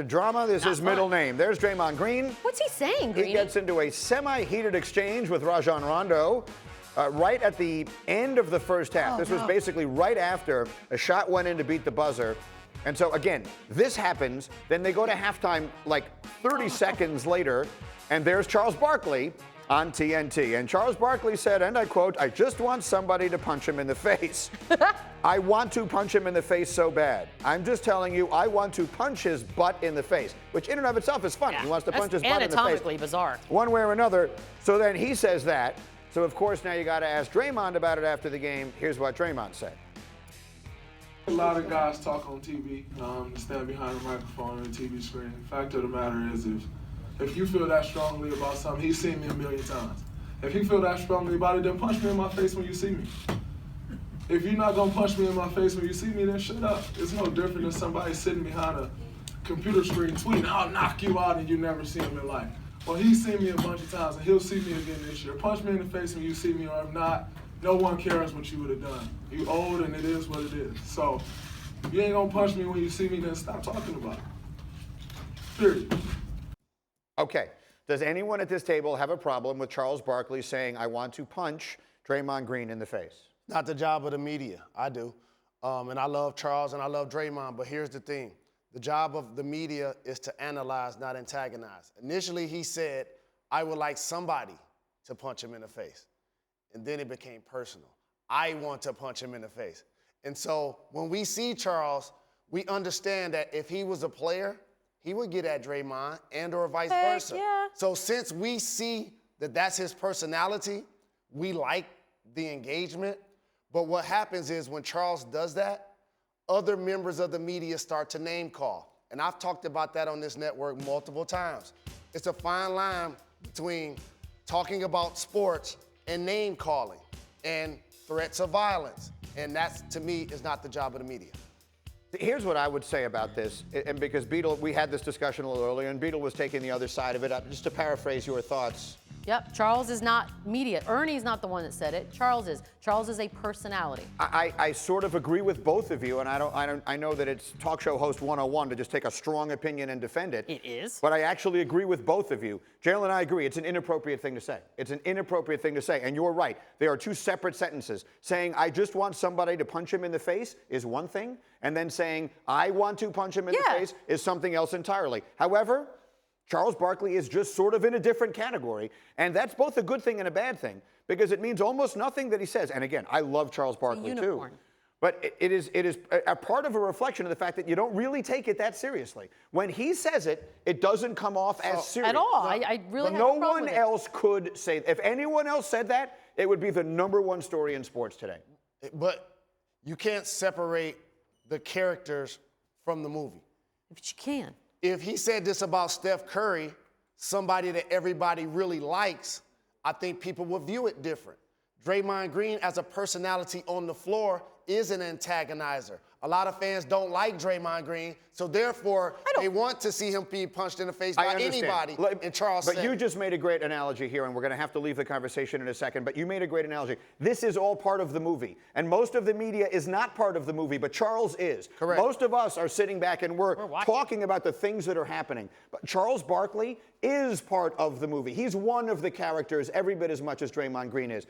Drama, this is middle name. There's Draymond Green. What's he saying, Greeny? He gets into a semi-heated exchange with Rajon Rondo right at the end of the first half. This was basically right after a shot went in to beat the buzzer. And so, again, this happens. Then they go to halftime like 30 seconds later, and there's Charles Barkley on TNT. And Charles Barkley said, and I quote, "I just want somebody to punch him in the face." I want to punch him in the face so bad. I'm just telling you, I want to punch his butt in the face, which in and of itself is funny. Yeah, he wants to punch his butt in the face. anatomically bizarre. One way or another. So then he says that. So, of course, now you got to ask Draymond about it after the game. Here's what Draymond said. A lot of guys talk on TV, stand behind the microphone and the TV screen. The fact of the matter is, if you feel that strongly about something, he's seen me a million times. If you feel that strongly about it, then punch me in my face when you see me. If you're not gonna punch me in my face when you see me, then shut up. It's no different than somebody sitting behind a computer screen tweeting, "I'll knock you out," and you never see him in life. Well, he's seen me a bunch of times, and he'll see me again this year. Punch me in the face when you see me, or if not, no one cares what you would have done. You old, and it is what it is. So, if you ain't gonna punch me when you see me, then stop talking about it. Period. Okay. Does anyone at this table have a problem with Charles Barkley saying, "I want to punch Draymond Green in the face"? Not the job of the media. I do. And I love Charles and I love Draymond, but here's the thing. The job of the media is to analyze, not antagonize. Initially, he said, "I would like somebody to punch him in the face." And then it became personal. I want to punch him in the face. And so when we see Charles, we understand that if he was a player, he would get at Draymond and or vice versa. Yeah. So since we see that that's his personality, we like the engagement. But what happens is when Charles does that, other members of the media start to name call. And I've talked about that on this network multiple times. It's a fine line between talking about sports and name calling and threats of violence. And that, to me, is not the job of the media. Here's what I would say about this, and because Beadle, we had this discussion a little earlier, and Beadle was taking the other side of it. Just to paraphrase your thoughts. Yep, Charles is not media. Ernie's not the one that said it. Charles is. Charles is a personality. I sort of agree with both of you, and I know that it's talk show host 101 to just take a strong opinion and defend it. It is. But I actually agree with both of you. Jalen and I agree. It's an inappropriate thing to say. It's an inappropriate thing to say, and you're right. They are two separate sentences. Saying, "I just want somebody to punch him in the face" is one thing, and then saying, "I want to punch him in the face" is something else entirely. However, Charles Barkley is just sort of in a different category, and that's both a good thing and a bad thing, because it means almost nothing that he says. And again, I love Charles Barkley too. But it is a part of a reflection of the fact that you don't really take it that seriously. When he says it, it doesn't come off as serious. At all. I really have no a problem one with it. else could say. If anyone else said that, it would be the #1 story in sports today. But you can't separate the characters from the movie. But you can. If he said this about Steph Curry, somebody that everybody really likes, I think people would view it different. Draymond Green, as a personality on the floor, is an antagonizer. A lot of fans don't like Draymond Green, so therefore they want to see him be punched in the face by anybody. And Charles But said you just made a great analogy here, and we're going to have to leave the conversation in a second, but you made a great analogy. This is all part of the movie, and most of the media is not part of the movie, but Charles is. Correct. Most of us are sitting back and we're talking about the things that are happening, but Charles Barkley is part of the movie. He's one of the characters every bit as much as Draymond Green is.